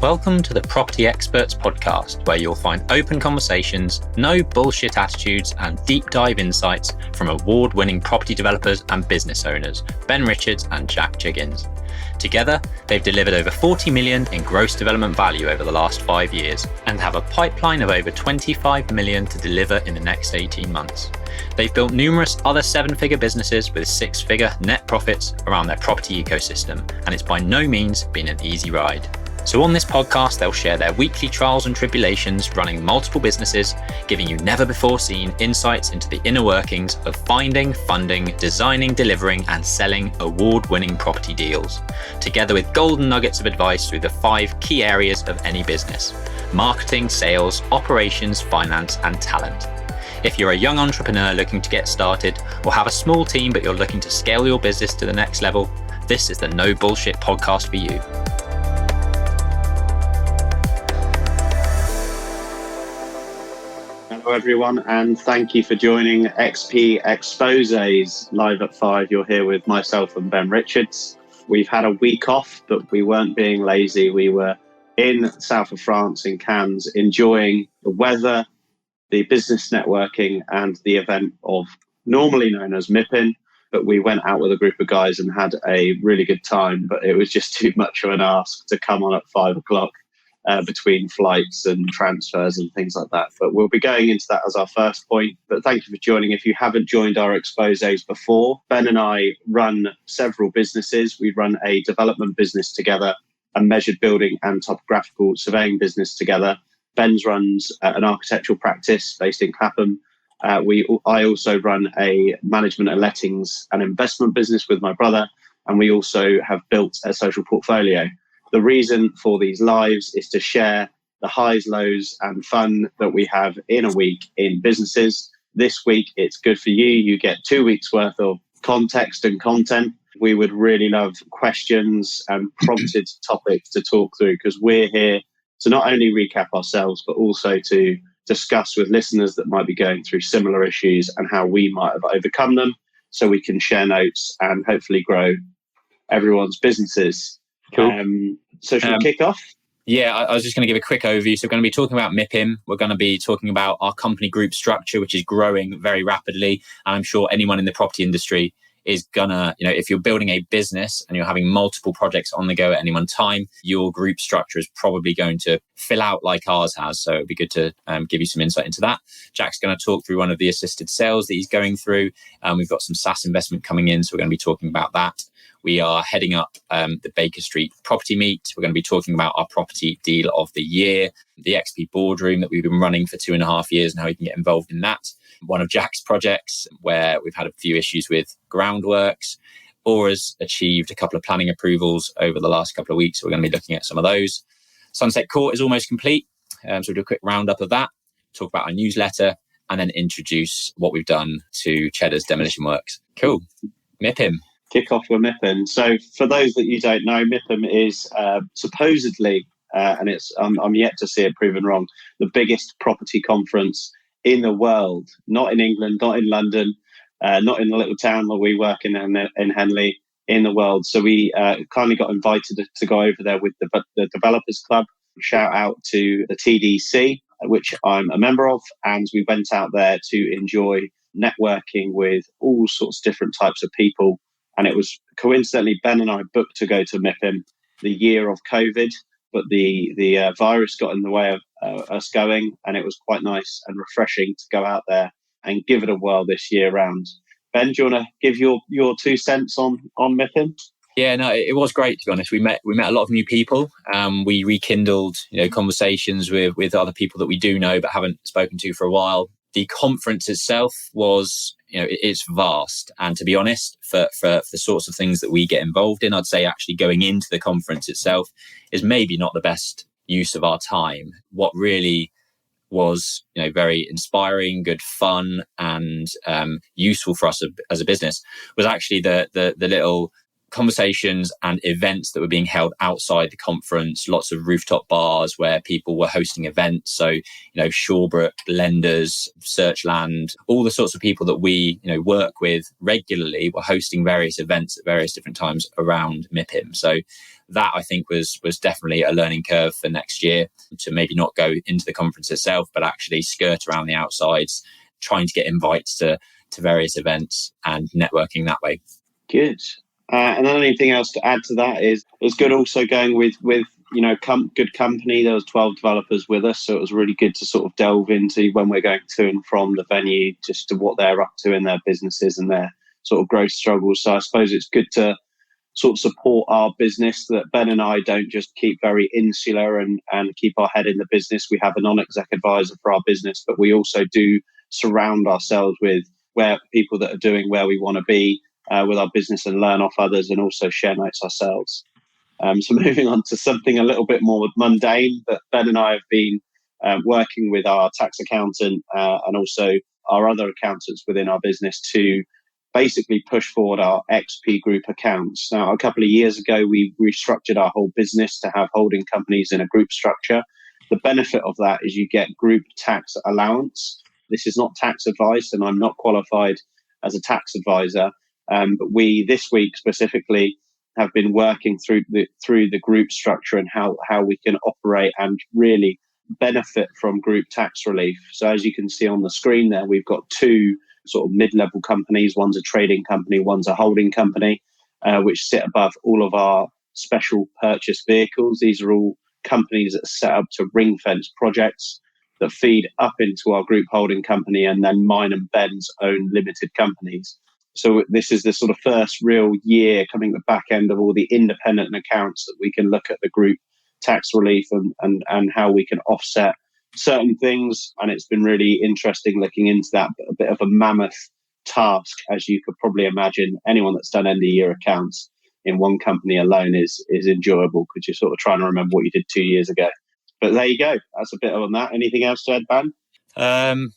Welcome to the Property Experts Podcast, where you'll find open conversations, no bullshit attitudes, and deep dive insights from award-winning property developers and business owners, Ben Richards and Jack Jiggins. Together, they've delivered over 40 million in gross development value over the last 5 years and have a pipeline of over 25 million to deliver in the next 18 months. They've built numerous other 7-figure businesses with 6-figure net profits around their property ecosystem, and it's by no means been an easy ride. So on this podcast, they'll share their weekly trials and tribulations running multiple businesses, giving you never before seen insights into the inner workings of finding, funding, designing, delivering, and selling award-winning property deals, together with golden nuggets of advice through the 5 key areas of any business: marketing, sales, operations, finance, and talent. If you're a young entrepreneur looking to get started, or have a small team but you're looking to scale your business to the next level, this is the No Bullshit podcast for you. Hello everyone, and thank you for joining XP Exposés live at 5. You're here with myself and Ben Richards. We've had a week off, but we weren't being lazy. We were in south of France, in Cannes, enjoying the weather, the business networking, and the event of normally known as MIPIM. But we went out with a group of guys and had a really good time, but it was just too much of an ask to come on at 5 o'clock. Between flights and transfers and things like that. But we'll be going into that as our first point. But thank you for joining. If you haven't joined our exposés before, Ben and I run several businesses. We run a development business together, a measured building and topographical surveying business together. Ben's runs an architectural practice based in Clapham. I also run a management and lettings and investment business with my brother. And we also have built a social portfolio. The reason for these lives is to share the highs, lows, and fun that we have in a week in businesses. This week, it's good for you. You get 2 weeks worth of context and content. We would really love questions and prompted topics to talk through, because we're here to not only recap ourselves, but also to discuss with listeners that might be going through similar issues and how we might have overcome them, so we can share notes and hopefully grow everyone's businesses. Cool. So should we kick off? Yeah, I was just going to give a quick overview. So we're going to be talking about MIPIM. We're going to be talking about our company group structure, which is growing very rapidly. And I'm sure anyone in the property industry is gonna, if you're building a business and you're having multiple projects on the go at any one time, your group structure is probably going to fill out like ours has. So it'd be good to give you some insight into that. Jack's going to talk through one of the assisted sales that he's going through. We've got some SASS investment coming in, so we're going to be talking about that. We are heading up the Baker Street property meet. We're going to be talking about our property deal of the year, the XP boardroom that we've been running for 2.5 years and how we can get involved in that. One of Jack's projects where we've had a few issues with groundworks. Aura's achieved a couple of planning approvals over the last couple of weeks. So we're going to be looking at some of those. Sunset Court is almost complete. So we'll do a quick roundup of that, talk about our newsletter, and then introduce what we've done to Cheddar's Demolition works. Cool. MIPIM. Kick off with MIPIM. So for those that you don't know, MIPIM is supposedly, and I'm yet to see it proven wrong, the biggest property conference in the world. Not in England, not in London, not in the little town where we work in Henley, in the world. So we kindly got invited to go over there with the Developers Club. Shout out to the TDC, which I'm a member of, and we went out there to enjoy networking with all sorts of different types of people. And it was coincidentally, Ben and I booked to go to MIPIM the year of COVID, but the virus got in the way of us going, and it was quite nice and refreshing to go out there and give it a whirl this year round. Ben, do you want to give your 2 cents on MIPIM? Yeah, no, it was great, to be honest. We met a lot of new people. We rekindled, conversations with other people that we do know but haven't spoken to for a while. The conference itself was, it's vast. And to be honest, for the sorts of things that we get involved in, I'd say actually going into the conference itself is maybe not the best use of our time. What really was, very inspiring, good fun, and useful for us as a business was actually the little conversations and events that were being held outside the conference, lots of rooftop bars where people were hosting events. So, Shawbrook, Lenders, Searchland, all the sorts of people that we, work with regularly were hosting various events at various different times around MIPIM. So that, I think, was definitely a learning curve for next year, to maybe not go into the conference itself, but actually skirt around the outsides, trying to get invites to various events and networking that way. Good. And then anything else to add to that is it's good also going with good company. There was 12 developers with us, so it was really good to sort of delve into, when we're going to and from the venue, just to what they're up to in their businesses and their sort of growth struggles. So I suppose it's good to sort of support our business, that Ben and I don't just keep very insular and keep our head in the business. We have a non-exec advisor for our business, but we also do surround ourselves with people that are doing where we want to be with our business, and learn off others, and also share notes ourselves. So moving on to something a little bit more mundane, but Ben and I have been working with our tax accountant and also our other accountants within our business to basically push forward our XP group accounts. Now, a couple of years ago, we restructured our whole business to have holding companies in a group structure. The benefit of that is you get group tax allowance. This is not tax advice, and I'm not qualified as a tax advisor. But we, this week specifically, have been working through the group structure and how we can operate and really benefit from group tax relief. So as you can see on the screen there, we've got two sort of mid-level companies. One's a trading company, one's a holding company, which sit above all of our special purchase vehicles. These are all companies that are set up to ring-fence projects that feed up into our group holding company, and then mine and Ben's own limited companies. So this is the sort of first real year coming at the back end of all the independent accounts that we can look at the group tax relief and how we can offset certain things. And it's been really interesting looking into that, but a bit of a mammoth task, as you could probably imagine. Anyone that's done end of year accounts in one company alone is enjoyable, because you're sort of trying to remember what you did 2 years ago. But there you go. That's a bit on that. Anything else to add, Ben?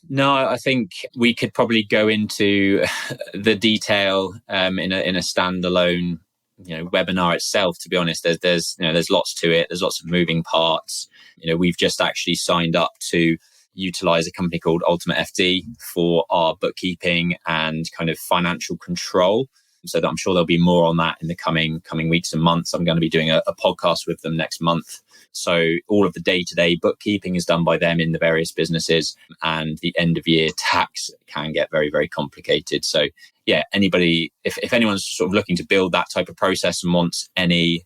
No, I think we could probably go into the detail in a standalone, webinar itself. To be honest, there's lots to it. There's lots of moving parts. We've just actually signed up to utilize a company called Ultimate FD for our bookkeeping and kind of financial control. So that I'm sure there'll be more on that in the coming weeks and months. I'm going to be doing a podcast with them next month. So all of the day-to-day bookkeeping is done by them in the various businesses, and the end of year tax can get very, very complicated. So yeah, anybody, if anyone's sort of looking to build that type of process and wants any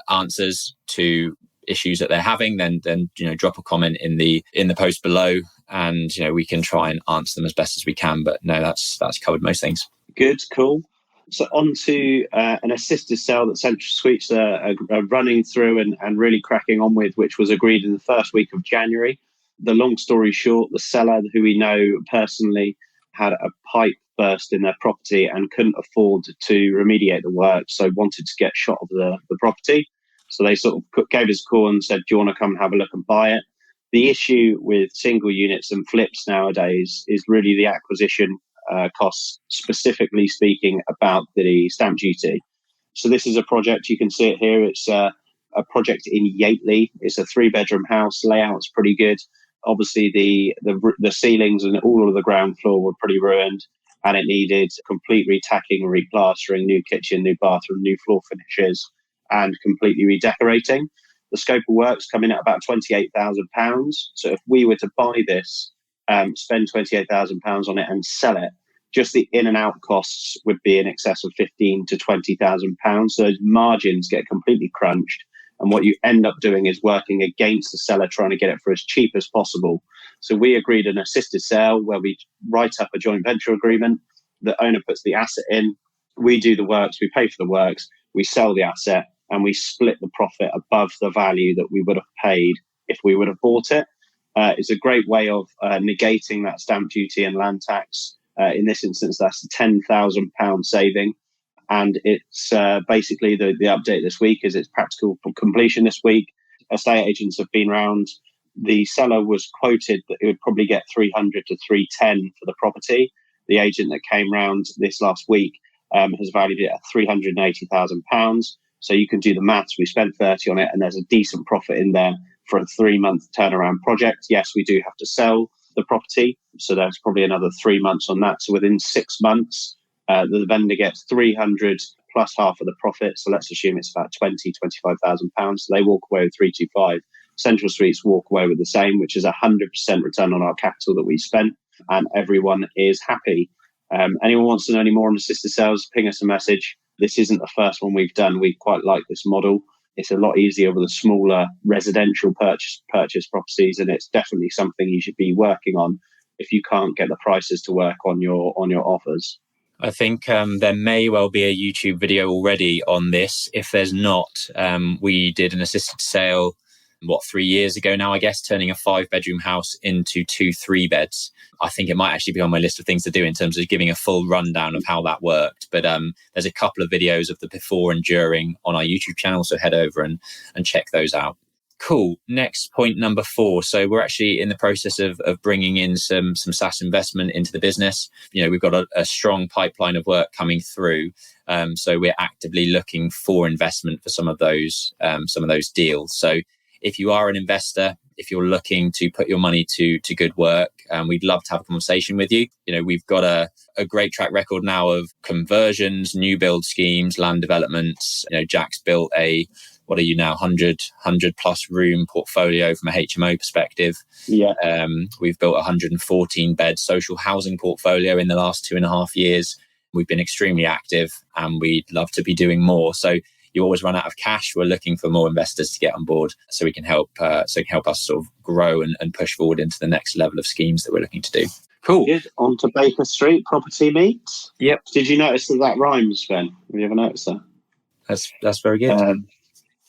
answers to issues that they're having, then drop a comment in the post below, and we can try and answer them as best as we can. But no, that's covered most things. Good, cool. So on to an assisted sale that Central Suites are running through and really cracking on with, which was agreed in the first week of January. The long story short, the seller, who we know personally, had a pipe burst in their property and couldn't afford to remediate the work, so wanted to get shot of the property. So they sort of gave us a call and said, do you want to come and have a look and buy it? The issue with single units and flips nowadays is really the acquisition costs, specifically speaking about the stamp duty. So this is a project, you can see it here. It's a project in Yateley. It's a 3-bedroom house. Layout's pretty good. Obviously, the ceilings and all of the ground floor were pretty ruined, and it needed complete retacking, replastering, new kitchen, new bathroom, new floor finishes, and completely redecorating. The scope of work's coming at about £28,000. So if we were to buy this, spend £28,000 on it and sell it, just the in and out costs would be in excess of £15,000 to £20,000. So those margins get completely crunched. And what you end up doing is working against the seller, trying to get it for as cheap as possible. So we agreed an assisted sale where we write up a joint venture agreement. The owner puts the asset in. We do the works. We pay for the works. We sell the asset, and we split the profit above the value that we would have paid if we would have bought it. It's a great way of negating that stamp duty and land tax. In this instance, that's a £10,000 saving. And it's basically the update this week is it's practical completion this week. Estate agents have been round. The seller was quoted that it would probably get 300 to 310 for the property. The agent that came round this last week has valued it at £380,000. So you can do the maths. We spent 30 on it, and there's a decent profit in there for a 3-month turnaround project. Yes, we do have to sell the property, so there's probably another 3 months on that. So within 6 months, the vendor gets 300 plus half of the profit. So let's assume it's about £25,000. So they walk away with 325. Central Streets walk away with the same, which is 100% return on our capital that we spent, and everyone is happy. Anyone wants to know any more on assisted sales, ping us a message. This isn't the first one we've done. We quite like this model. It's a lot easier with the smaller residential purchase properties, and it's definitely something you should be working on if you can't get the prices to work on your offers. I think there may well be a YouTube video already on this. If there's not, we did an assisted sale 3 years ago now, I guess, turning a 5-bedroom house into 2 3-beds. I think it might actually be on my list of things to do in terms of giving a full rundown of how that worked. But there's a couple of videos of the before and during on our YouTube channel, so head over and check those out. Cool. Next point, number 4. So we're actually in the process of bringing in some SaaS investment into the business. We've got a strong pipeline of work coming through. So we're actively looking for investment for some of those deals. So if you are an investor, if you're looking to put your money to good work, we'd love to have a conversation with you. We've got a great track record now of conversions, new build schemes, land developments. Jack's built a 100 plus room portfolio from a HMO perspective. Yeah. We've built a 114 bed social housing portfolio in the last 2.5 years. We've been extremely active, and we'd love to be doing more. So you always run out of cash. We're looking for more investors to get on board so we can help us sort of grow and push forward into the next level of schemes that we're looking to do. Cool. Good. On to Baker Street Property Meet. Yep. Did you notice that rhymes, Ben? Have you ever noticed that? That's very good.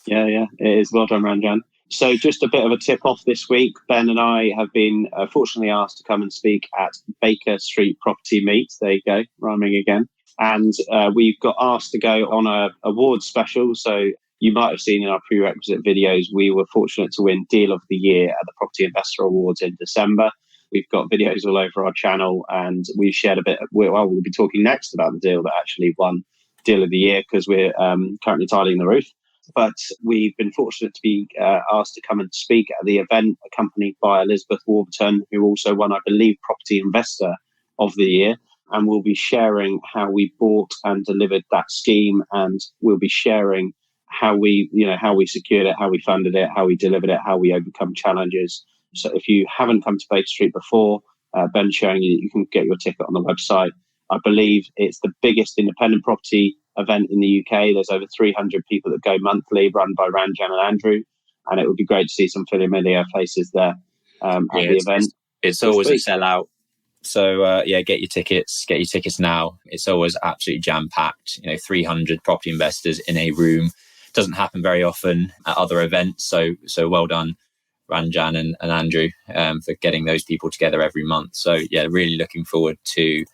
Yeah, it is. Well done, Ranjan. So just a bit of a tip-off this week. Ben and I have been fortunately asked to come and speak at Baker Street Property Meet. There you go, rhyming again. And we've got asked to go on a awards special. So you might have seen in our prerequisite videos, we were fortunate to win Deal of the Year at the Property Investor Awards in December. We've got videos all over our channel, and we've shared a bit. We'll be talking next about the deal that actually won Deal of the Year, because we're currently tiling the roof. But we've been fortunate to be asked to come and speak at the event, accompanied by Elizabeth Warburton, who also won, I believe, Property Investor of the Year. And we'll be sharing how we bought and delivered that scheme, and we'll be sharing how we secured it, how we funded it, how we delivered it, how we overcome challenges. So if you haven't come to Baker Street before, Ben's showing you that you can get your ticket on the website. I believe it's the biggest independent property event in the UK. There's over 300 people that go monthly, run by Ranjan and Andrew, and it would be great to see some familiar faces there at the event. It's always a sellout. So get your tickets now. It's always absolutely jam-packed. 300 property investors in a room. Doesn't happen very often at other events. So well done, Ranjan and Andrew, for getting those people together every month. So really looking forward to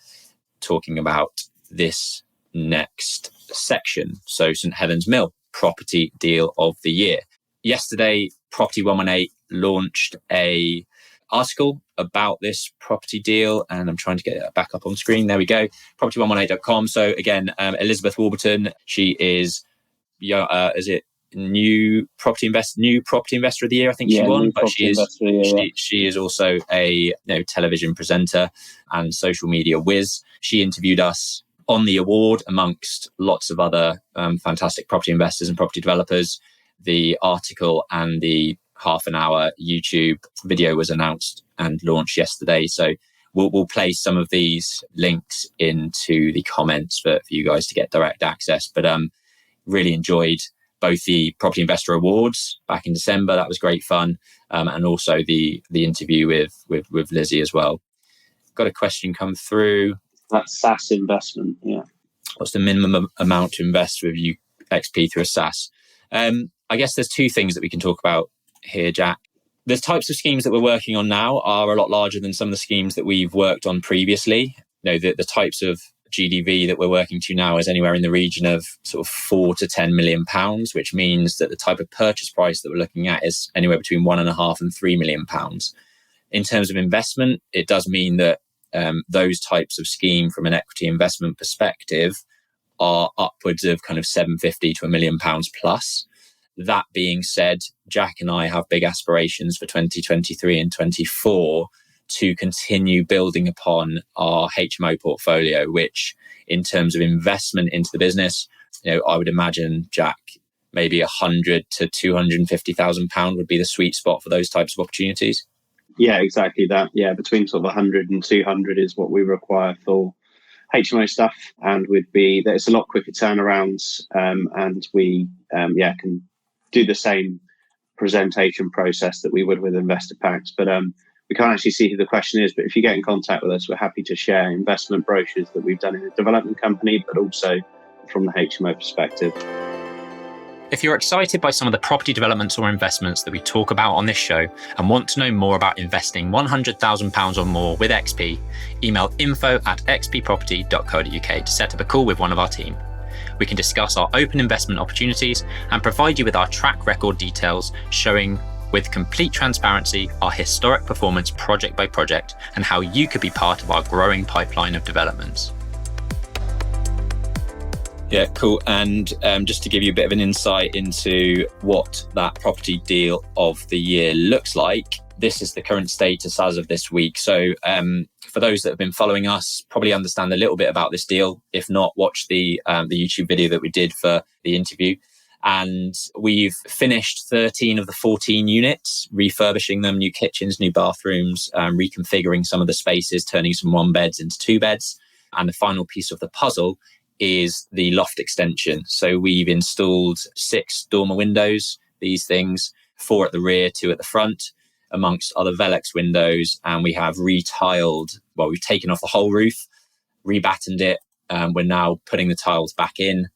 talking about this next section. So St Helens Mill, property deal of the year. Yesterday, Property 118 launched a article about this property deal, and I'm trying to get it back up on screen. There we go. Property118.com. So again, Elizabeth Warburton, she is new property investor of the year, I think she won, but she is also a television presenter and social media whiz. She interviewed us on the award amongst lots of other fantastic property investors and property developers. The article and the half-an-hour YouTube video was announced and launched yesterday. So we'll place some of these links into the comments for you guys to get direct access. But really enjoyed both the Property Investor Awards back in December. That was great fun. And also the interview with Lizzie as well. Got a question come through. That's SASS investment, yeah. What's the minimum amount to invest with XP through a SASS? I guess there's two things that we can talk about here, Jack. The types of schemes that we're working on now are a lot larger than some of the schemes that we've worked on previously. The types of GDV that we're working to now is anywhere in the region of sort of £4 to £10 million, which means that the type of purchase price that we're looking at is anywhere between £1.5 and £3 million. In terms of investment, it does mean that those types of scheme from an equity investment perspective are upwards of kind of 750 to £1 million plus. That being said, Jack and I have big aspirations for 2023 and 24 to continue building upon our HMO portfolio, which in terms of investment into the business, I would imagine, Jack, maybe £100,000 to £250,000 would be the sweet spot for those types of opportunities. Yeah, exactly that. Yeah, between sort of 100 and 200 is what we require for HMO stuff, and there's a lot quicker turnarounds, and we can do the same presentation process that we would with investor packs. But we can't actually see who the question is, but if you get in contact with us, we're happy to share investment brochures that we've done in a development company, but also from the HMO perspective. If you're excited by some of the property developments or investments that we talk about on this show and want to know more about investing £100,000 or more with XP, email info@xpproperty.co.uk to set up a call with one of our team. We can discuss our open investment opportunities and provide you with our track record details showing with complete transparency our historic performance project by project and how you could be part of our growing pipeline of developments. Yeah, cool. And just to give you a bit of an insight into what that property deal of the year looks like, this is the current status as of this week. So for those that have been following us, probably understand a little bit about this deal. If not, watch the YouTube video that we did for the interview. And we've finished 13 of the 14 units, refurbishing them, new kitchens, new bathrooms, reconfiguring some of the spaces, turning some 1 beds into 2 beds. And the final piece of the puzzle is the loft extension. So we've installed 6 dormer windows, these things, 4 at the rear, 2 at the front, amongst other Velux windows. And we have we've taken off the whole roof, rebattened it. We're now putting the tiles back in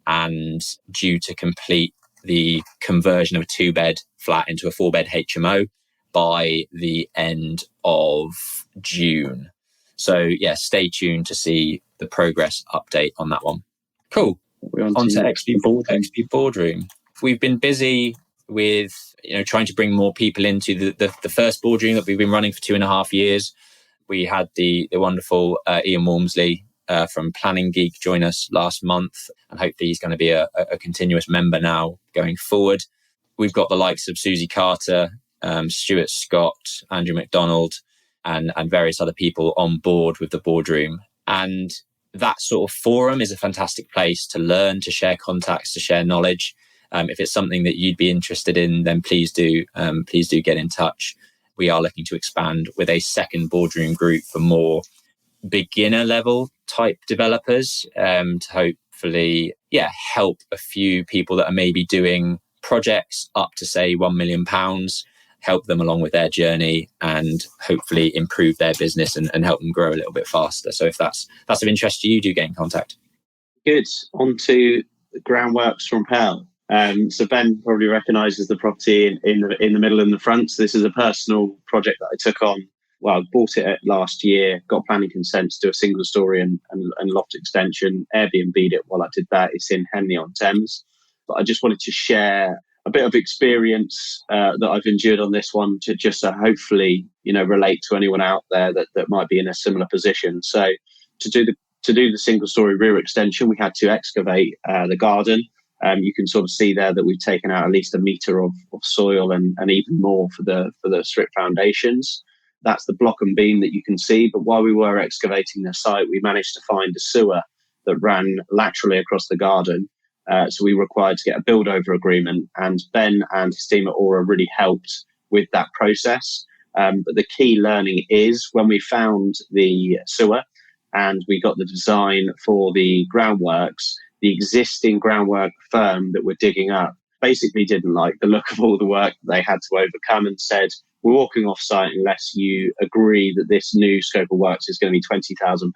and due to complete the conversion of a 2-bed flat into a 4-bed HMO by the end of June. So yeah, stay tuned to see the progress update on that one. Cool. We're on to XP Boardroom. We've been busy with trying to bring more people into the first boardroom that we've been running for 2.5 years. We had the wonderful Ian Walmsley from Planning Geek join us last month, and hopefully he's going to be a continuous member now going forward. We've got the likes of Susie Carter, Stuart Scott, Andrew McDonald, and various other people on board with the boardroom. And that sort of forum is a fantastic place to learn, to share contacts, to share knowledge. If it's something that you'd be interested in, then please do get in touch. We are looking to expand with a second boardroom group for more beginner level type developers, to hopefully help a few people that are maybe doing projects up to say £1 million, help them along with their journey and hopefully improve their business and help them grow a little bit faster. So if that's of interest to you, do get in contact. Good. On to the groundworks from Pell. So Ben probably recognises the property in the middle and the front. So this is a personal project that I took on. Well, I bought it last year, got planning consent to do a single story and loft extension, Airbnb'd it while I did that. It's in Henley-on-Thames. But I just wanted to share a bit of experience that I've endured on this one to just hopefully, relate to anyone out there that might be in a similar position. So to do the single story rear extension, we had to excavate the garden. You can sort of see there that we've taken out at least 1 metre of soil and even more for the strip foundations. That's the block and beam that you can see. But while we were excavating the site, we managed to find a sewer that ran laterally across the garden. So we were required to get a build-over agreement. And Ben and his team at Aura really helped with that process. But the key learning is when we found the sewer and we got the design for the groundworks, the existing groundwork firm that we're digging up basically didn't like the look of all the work that they had to overcome and said, we're walking off site unless you agree that this new scope of works is going to be £20,000.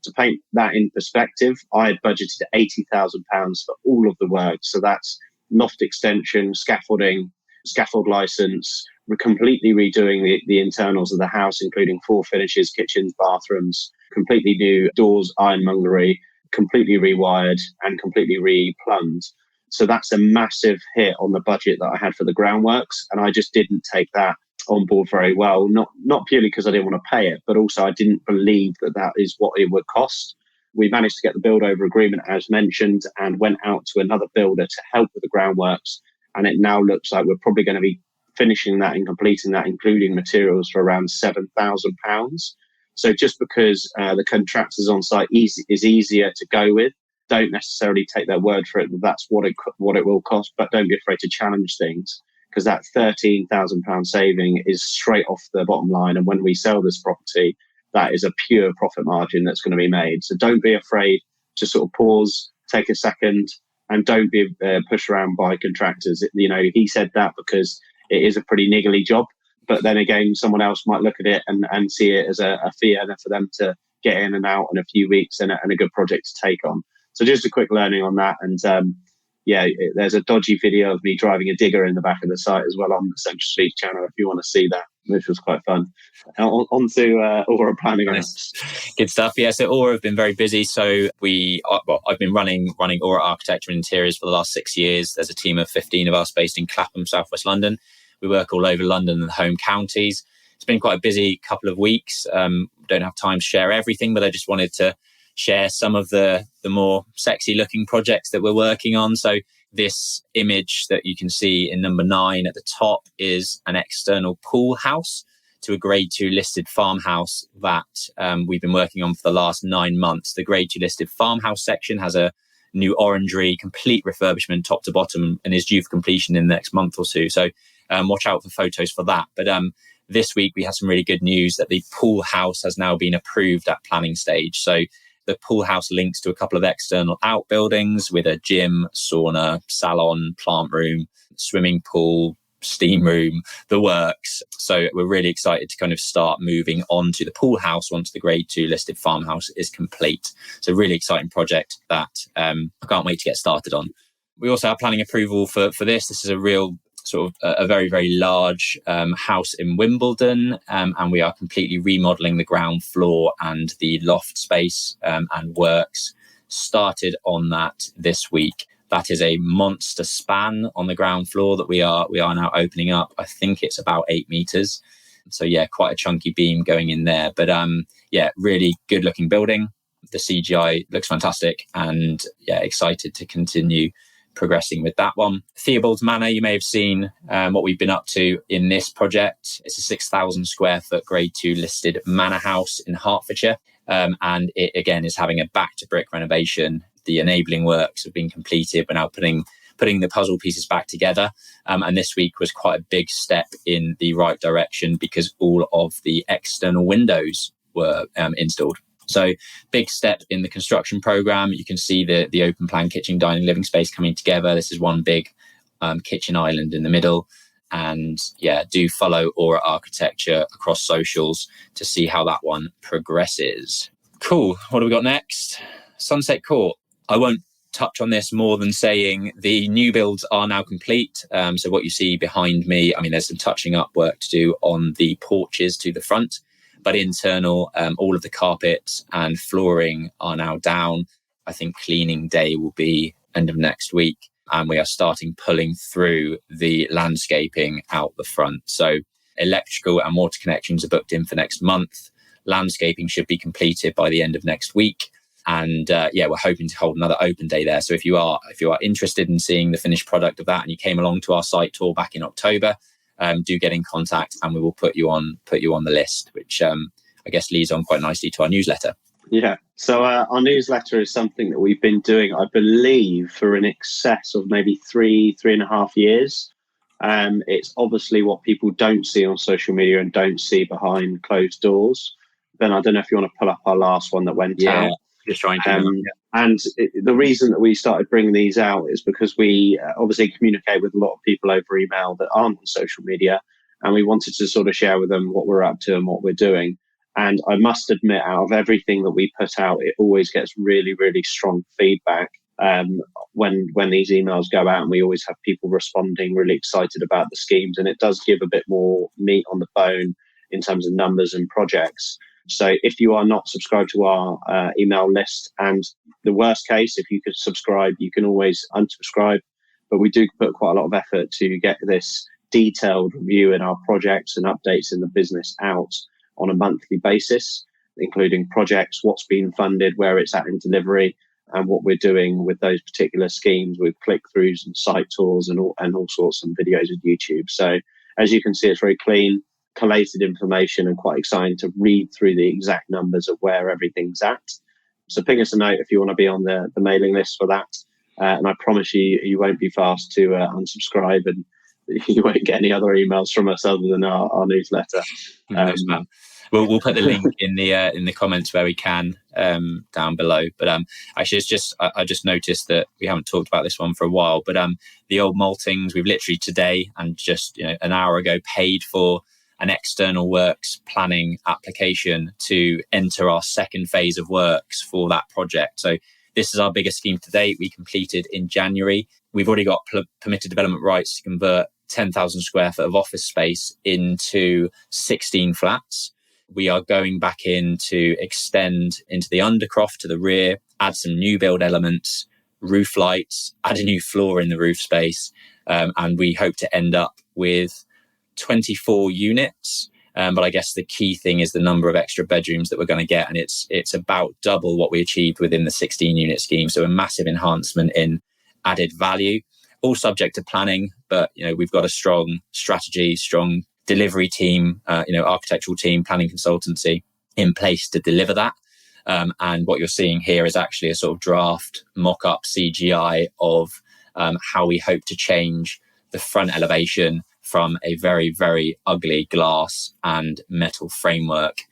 To paint that in perspective, I had budgeted £80,000 for all of the work. So that's loft extension, scaffolding, scaffold license. We're completely redoing the internals of the house, including 4 finishes, kitchens, bathrooms, completely new doors, ironmongery, completely rewired and completely replumbed. So that's a massive hit on the budget that I had for the groundworks. And I just didn't take that on board very well, not purely because I didn't want to pay it, but also I didn't believe that is what it would cost. We managed to get the build over agreement as mentioned and went out to another builder to help with the groundworks. And it now looks like we're probably going to be finishing that and completing that, including materials, for around £7,000. So just because the contractors on site is easier to go with, don't necessarily take their word for it that that's what it will cost, but don't be afraid to challenge things, because that £13,000 saving is straight off the bottom line. And when we sell this property, that is a pure profit margin that's going to be made. So don't be afraid to sort of pause, take a second, and don't be pushed around by contractors. He said that because it is a pretty niggly job. But then again, someone else might look at it and see it as a fee earner for them to get in and out in a few weeks and a good project to take on. So just a quick learning on that. And there's a dodgy video of me driving a digger in the back of the site as well on the Central Speed channel if you want to see that, which was quite fun. On to Aura planning. Nice. Good stuff. Yeah, so Aura have been very busy. So I've been running Aura Architecture and Interiors for the last 6 years. There's a team of 15 of us based in Clapham, South West London. We work all over London and the home counties. It's been quite a busy couple of weeks. Don't have time to share everything, but I just wanted to share some of the more sexy looking projects that we're working on. So this image that you can see in number 9 at the top is an external pool house to a grade 2 listed farmhouse that we've been working on for the last 9 months. The grade 2 listed farmhouse section has a new orangery, complete refurbishment top to bottom, and is due for completion in the next month or two. So watch out for photos for that. But this week we had some really good news that the pool house has now been approved at planning stage. So the pool house links to a couple of external outbuildings with a gym, sauna, salon, plant room, swimming pool, steam room, the works. So we're really excited to kind of start moving on to the pool house once the grade 2 listed farmhouse is complete. So really exciting project that I can't wait to get started on. We also have planning approval for this. This is a real sort of a very, very large house in Wimbledon, and we are completely remodeling the ground floor and the loft space, and works started on that this week. That is a monster span on the ground floor that we are now opening up. I think it's about 8 meters. So yeah, quite a chunky beam going in there. But really good looking building. The CGI looks fantastic, and excited to continue progressing with that one. Theobald's Manor, you may have seen what we've been up to in this project. It's a 6,000 square foot grade 2 listed manor house in Hertfordshire. And it again is having a back to brick renovation. The enabling works have been completed. We're now putting the puzzle pieces back together. And this week was quite a big step in the right direction because all of the external windows were installed. So big step in the construction program. You can see the open plan kitchen, dining, living space coming together. This is one big kitchen island in the middle. And do follow Aura Architecture across socials to see how that one progresses. Cool. What do we got next? Sunset Court. I won't touch on this more than saying the new builds are now complete. So what you see behind me, there's some touching up work to do on the porches to the front. But internal, all of the carpets and flooring are now down. I think cleaning day will be end of next week. And we are starting pulling through the landscaping out the front. So electrical and water connections are booked in for next month. Landscaping should be completed by the end of next week. And we're hoping to hold another open day there. So if you are interested in seeing the finished product of that and you came along to our site tour back in October, do get in contact and we will put you on the list, which I guess leads on quite nicely to our newsletter. Yeah. So our newsletter is something that we've been doing, I believe, for in excess of maybe 3.5 years. It's obviously what people don't see on social media and don't see behind closed doors. Ben, I don't know if you want to pull up our last one that went out. Just trying to. And the reason that we started bringing these out is because we obviously communicate with a lot of people over email that aren't on social media, and we wanted to sort of share with them what we're up to and what we're doing. And I must admit, out of everything that we put out, it always gets really, really strong feedback when these emails go out, and we always have people responding really excited about the schemes, and it does give a bit more meat on the bone in terms of numbers and projects. So if you are not subscribed to our email list, and the worst case, if you could subscribe, you can always unsubscribe. But we do put quite a lot of effort to get this detailed review in our projects and updates in the business out on a monthly basis. including projects, what's been funded, where it's at in delivery, and what we're doing with those particular schemes with click-throughs and site tours and all sorts of videos of YouTube. So as you can see, it's very clean, collated information and quite exciting to read through the exact numbers of where everything's at. So ping us a note if you want to be on the mailing list for that. And I promise you won't be fast to unsubscribe, and you won't get any other emails from us other than our newsletter. We'll put the link in the comments where we can down below. But actually, I just noticed that we haven't talked about this one for a while. But the old maltings, we've literally today and just an hour ago paid for an external works planning application to enter our second phase of works for that project. So this is our biggest scheme to date. We completed in January. We've already got permitted development rights to convert 10,000 square foot of office space into 16 flats. We are going back in to extend into the undercroft to the rear, add some new build elements, roof lights, add a new floor in the roof space. And we hope to end up with 24 units. But I guess the key thing is the number of extra bedrooms that we're going to get. And it's about double what we achieved within the 16 unit scheme. So a massive enhancement in added value, all subject to planning. But, we've got a strong strategy, strong delivery team, architectural team, planning consultancy in place to deliver that. And what you're seeing here is actually a sort of draft mock-up CGI of how we hope to change the front elevation from a very, very ugly glass and metal framework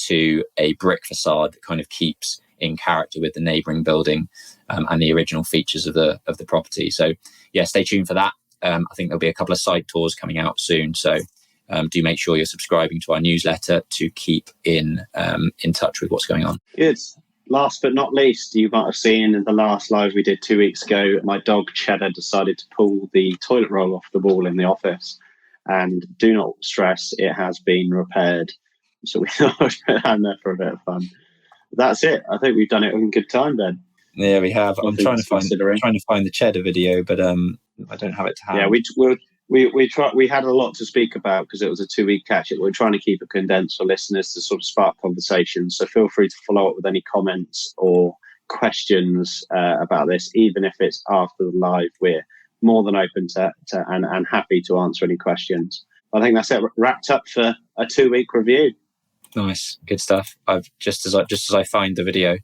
to a brick facade that kind of keeps in character with the neighbouring building and the original features of the property. So, yeah, stay tuned for that. I think there'll be a couple of site tours coming out soon. So do make sure you're subscribing to our newsletter to keep in touch with what's going on. Good. Last but not least, you might have seen in the last live we did 2 weeks ago, my dog Cheddar decided to pull the toilet roll off the wall in the office. And do not stress, it has been repaired. So we thought we'd put down there for a bit of fun. That's it. I think we've done it in good time, Ben. Yeah, we have. I'm trying to find the Cheddar video, but I don't have it to hand. Yeah, we had a lot to speak about because it was a 2 week catch-up. We're trying to keep it condensed for listeners to sort of spark conversations. So feel free to follow up with any comments or questions about this, even if it's after the live. We're more than open to and happy to answer any questions. I think that's it. Wrapped up for a 2 week review. Nice, good stuff. I've just as I find the video.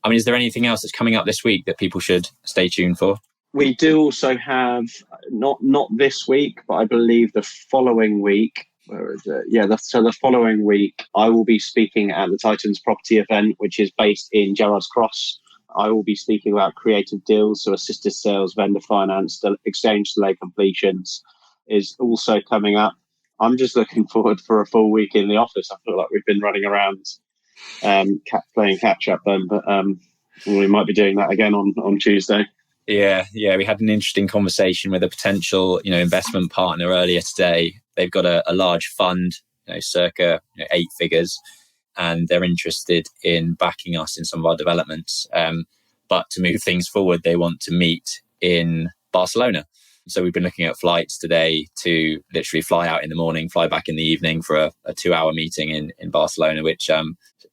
I mean, is there anything else that's coming up this week that people should stay tuned for? We do also have, not this week, but I believe the following week. Where is it? Yeah, so the following week, I will be speaking at the Titans Property event, which is based in Gerrards Cross. I will be speaking about creative deals, so assisted sales, vendor finance, exchange delay completions is also coming up. I'm just looking forward for a full week in the office. I feel like we've been running around playing catch up then, but we might be doing that again on Tuesday. Yeah, we had an interesting conversation with a potential, investment partner earlier today. They've got a large fund, circa 8 figures, and they're interested in backing us in some of our developments. But to move things forward, they want to meet in Barcelona. So we've been looking at flights today to literally fly out in the morning, fly back in the evening for a 2-hour meeting in Barcelona, which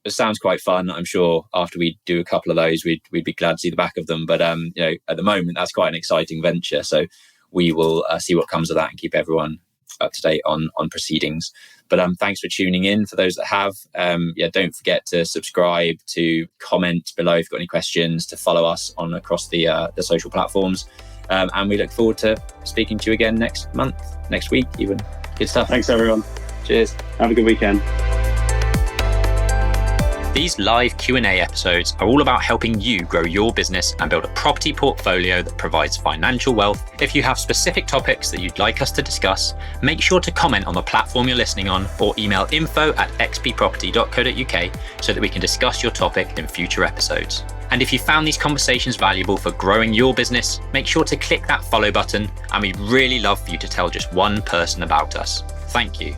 sounds quite fun. I'm sure after we do a couple of those, we'd be glad to see the back of them. But at the moment, that's quite an exciting venture. So we will see what comes of that and keep everyone up to date on proceedings. But thanks for tuning in. For those that have, don't forget to subscribe, to comment below if you've got any questions, to follow us across the social platforms. And we look forward to speaking to you again next week even. Good stuff. Thanks, everyone. Cheers. Have a good weekend. These live Q&A episodes are all about helping you grow your business and build a property portfolio that provides financial wealth. If you have specific topics that you'd like us to discuss, make sure to comment on the platform you're listening on or email info@xpproperty.co.uk so that we can discuss your topic in future episodes. And if you found these conversations valuable for growing your business, make sure to click that follow button, and we'd really love for you to tell just one person about us. Thank you.